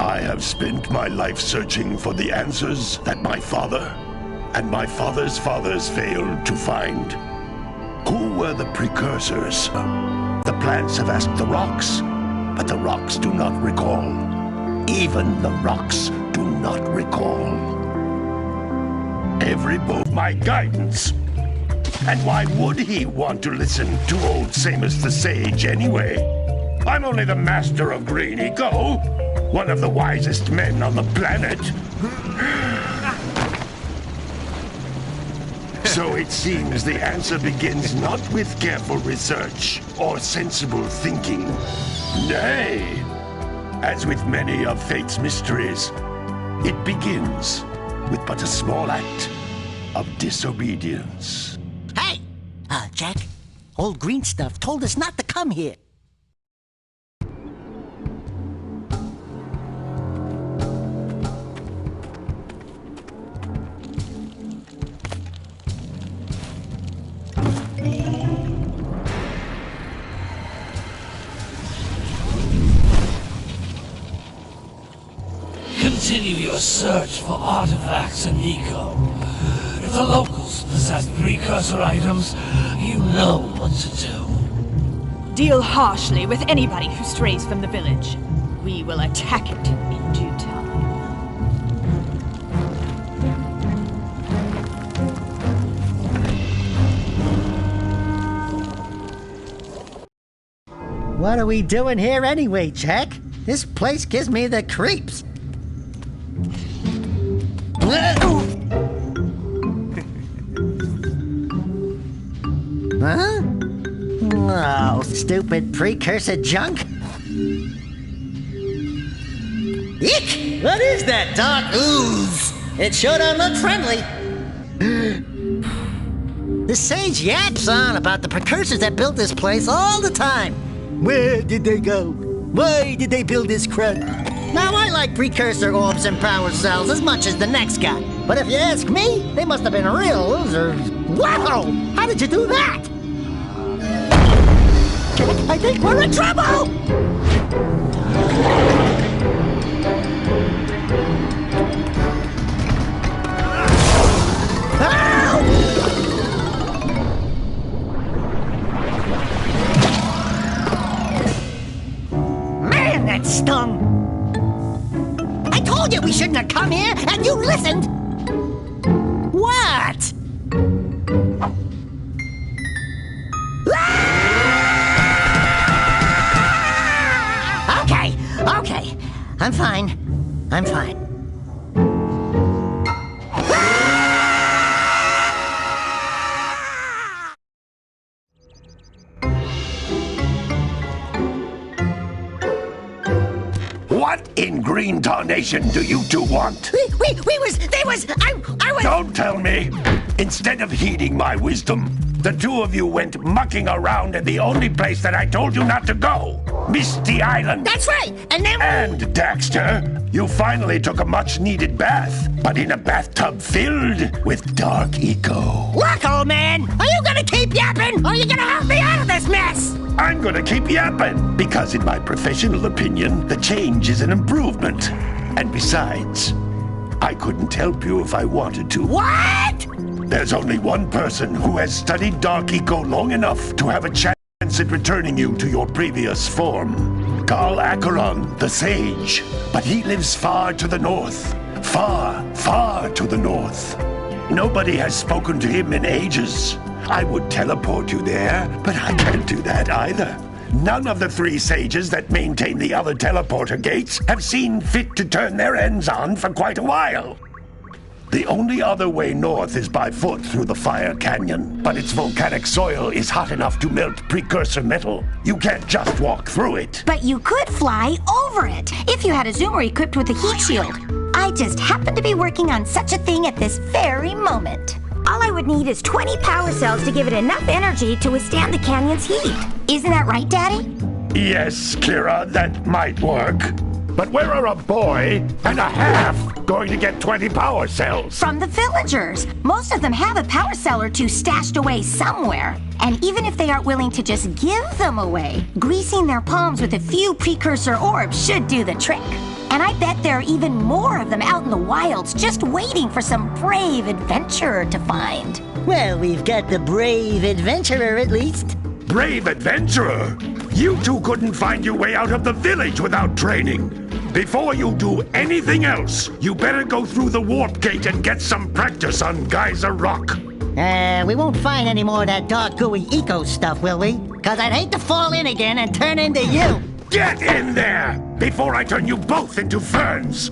I have spent my life searching for the answers that my father and my father's fathers failed to find. Who were the precursors? The plants have asked the rocks, but the rocks do not recall. Even the rocks do not recall. Every both my guidance. And why would he want to listen to old Samus the Sage anyway? I'm only the master of Green Eco, one of the wisest men on the planet. So it seems the answer begins not with careful research or sensible thinking. Nay, as with many of fate's mysteries, it begins with but a small act of disobedience. Hey! Jak, old green stuff told us not to come here. Continue your search for artifacts in Eco. If the locals possess precursor items, you know what to do. Deal harshly with anybody who strays from the village. We will attack it in due time. What are we doing here anyway, Jak? This place gives me the creeps. Huh? Oh, stupid precursor junk. Eek! What is that dark ooze? It sure don't look friendly. The sage yaps on about the precursors that built this place all the time. Where did they go? Why did they build this crud? Now, I like precursor orbs and power cells as much as the next guy. But if you ask me, they must have been real losers. Wow! How did you do that? I think we're in trouble! Man, that stung! I told you we shouldn't have come here, and you listened! What? Okay. I'm fine. What in green tarnation do you two want? I was... Don't tell me! Instead of heeding my wisdom, the two of you went mucking around in the only place that I told you not to go. Misty Island. That's right, and then... And, Daxter, you finally took a much-needed bath, but in a bathtub filled with dark eco. Look, old man, are you gonna keep yapping, or are you gonna help me out of this mess? I'm gonna keep yapping, because in my professional opinion, the change is an improvement. And besides, I couldn't help you if I wanted to. What? There's only one person who has studied dark eco long enough to have a chance at returning you to your previous form. Carl Acheron, the Sage. But he lives far to the north. Far, far to the north. Nobody has spoken to him in ages. I would teleport you there, but I can't do that either. None of the three sages that maintain the other teleporter gates have seen fit to turn their ends on for quite a while. The only other way north is by foot through the Fire Canyon, but its volcanic soil is hot enough to melt precursor metal. You can't just walk through it. But you could fly over it, if you had a zoomer equipped with a heat shield. I just happen to be working on such a thing at this very moment. All I would need is 20 power cells to give it enough energy to withstand the canyon's heat. Isn't that right, Daddy? Yes, Kira, that might work. But where are a boy and a half going to get 20 power cells? From the villagers. Most of them have a power cell or two stashed away somewhere. And even if they aren't willing to just give them away, greasing their palms with a few precursor orbs should do the trick. And I bet there are even more of them out in the wilds just waiting for some brave adventurer to find. Well, we've got the brave adventurer at least. Brave adventurer? You two couldn't find your way out of the village without training. Before you do anything else, you better go through the warp gate and get some practice on Geyser Rock. We won't find any more of that dark gooey eco stuff, will we? 'Cause I'd hate to fall in again and turn into you. Get in there before I turn you both into ferns.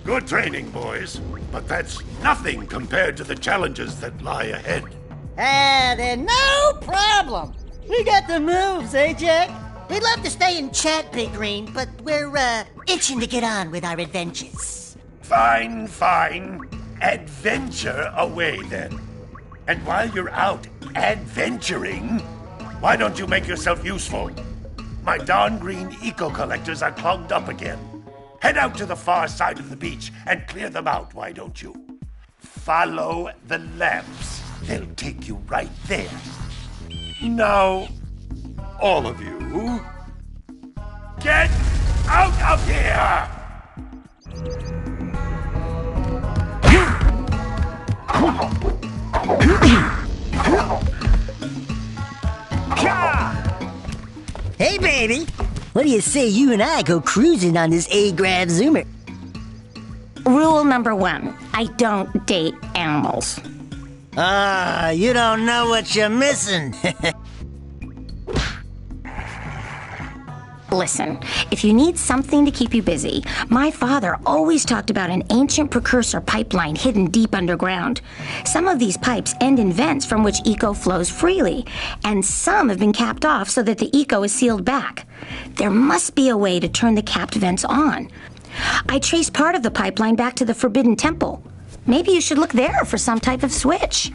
Good training, boys. but that's nothing compared to the challenges that lie ahead. Then no problem. We got the moves, eh, Jack? We'd love to stay and chat, Big Green, but we're, itching to get on with our adventures. Fine. Adventure away, then. And while you're out adventuring, why don't you make yourself useful? My darn green eco-collectors are clogged up again. Head out to the far side of the beach and clear them out, why don't you? Follow the lamps. They'll take you right there. Now, all of you, get out of here! Hey, baby. What do you say you and I go cruising on this A-Grav Zoomer? Rule number 1, I don't date animals. You don't know what you're missing. Listen, if you need something to keep you busy, my father always talked about an ancient precursor pipeline hidden deep underground. Some of these pipes end in vents from which eco flows freely, and some have been capped off so that the eco is sealed back. There must be a way to turn the capped vents on. I traced part of the pipeline back to the Forbidden Temple. Maybe you should look there for some type of switch.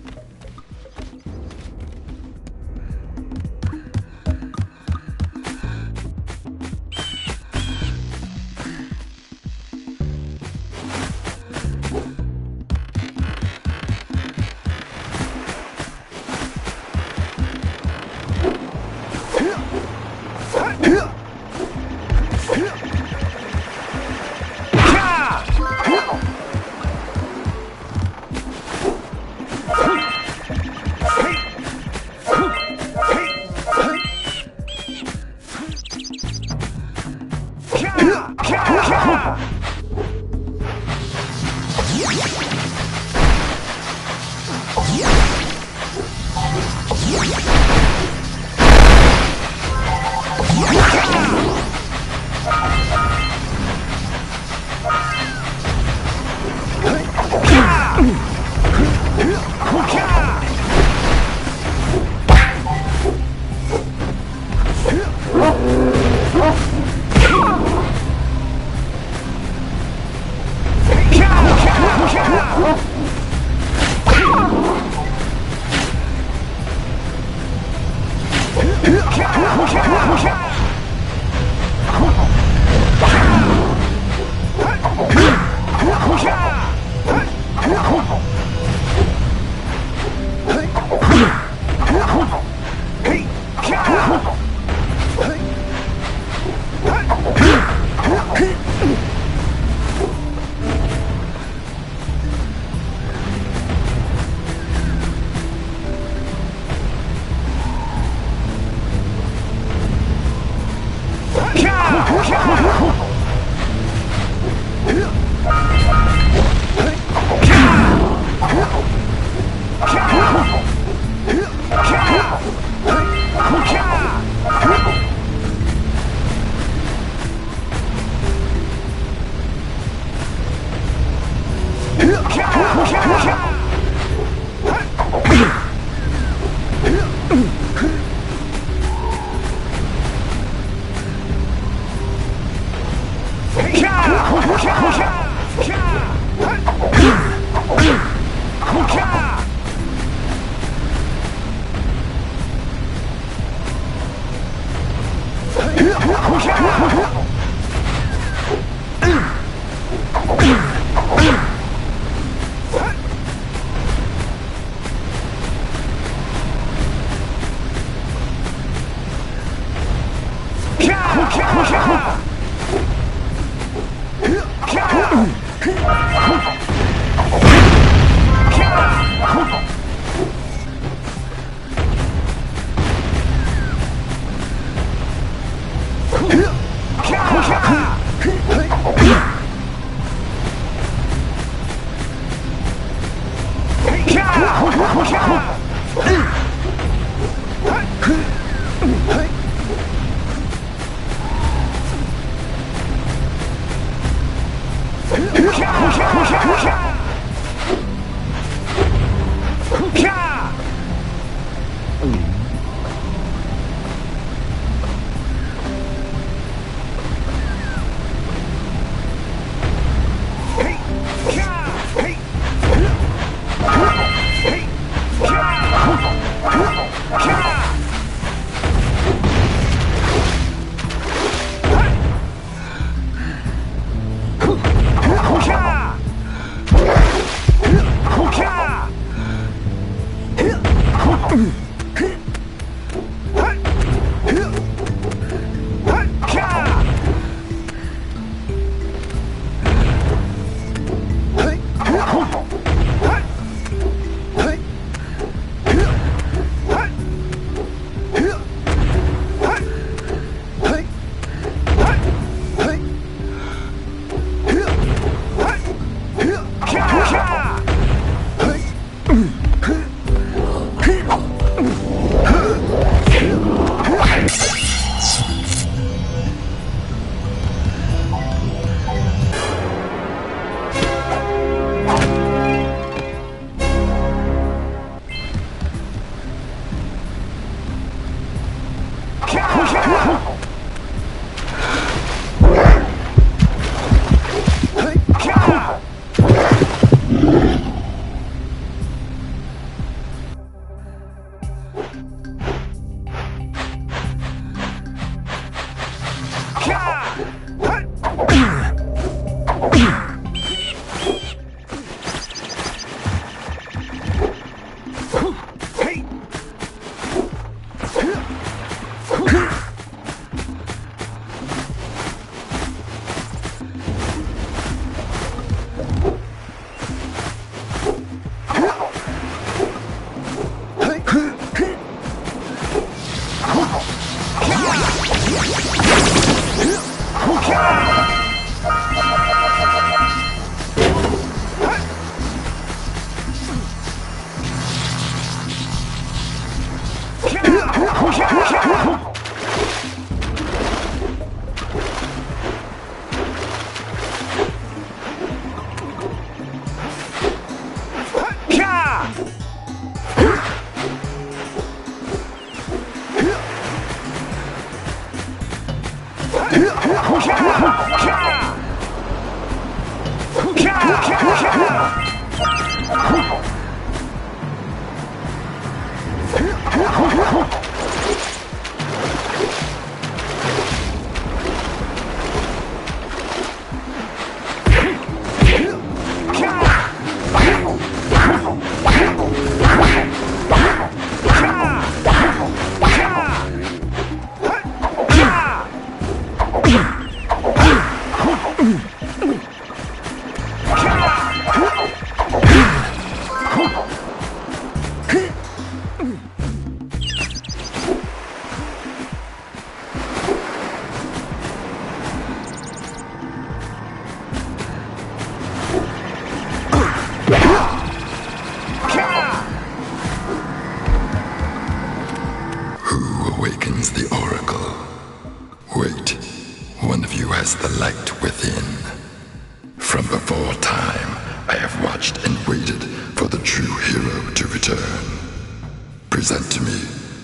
Present to me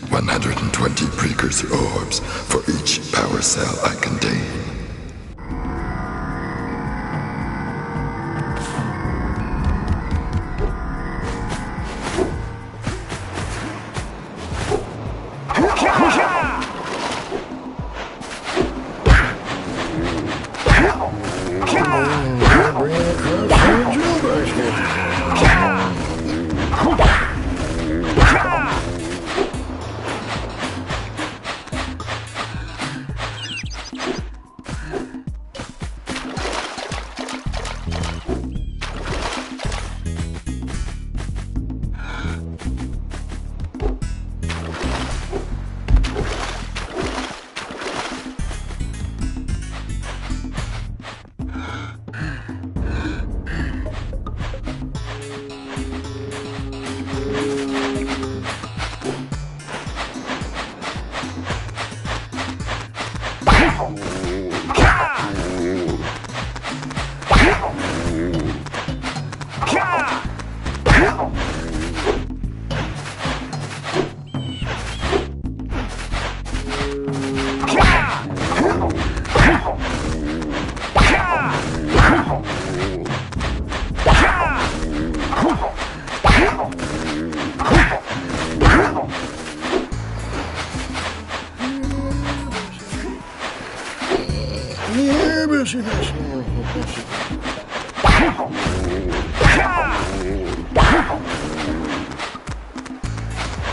120 precursor orbs for each power cell I contain.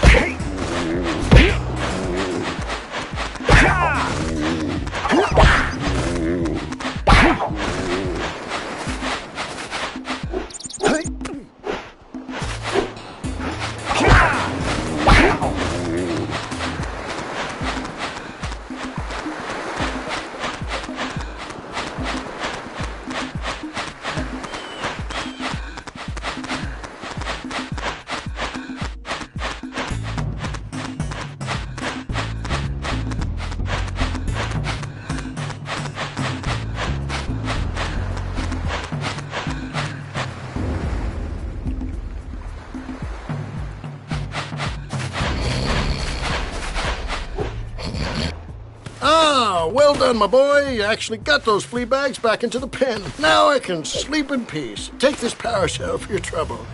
Hey! Oh, well done, my boy. You actually got those flea bags back into the pen. Now I can sleep in peace. Take this power cell for your trouble.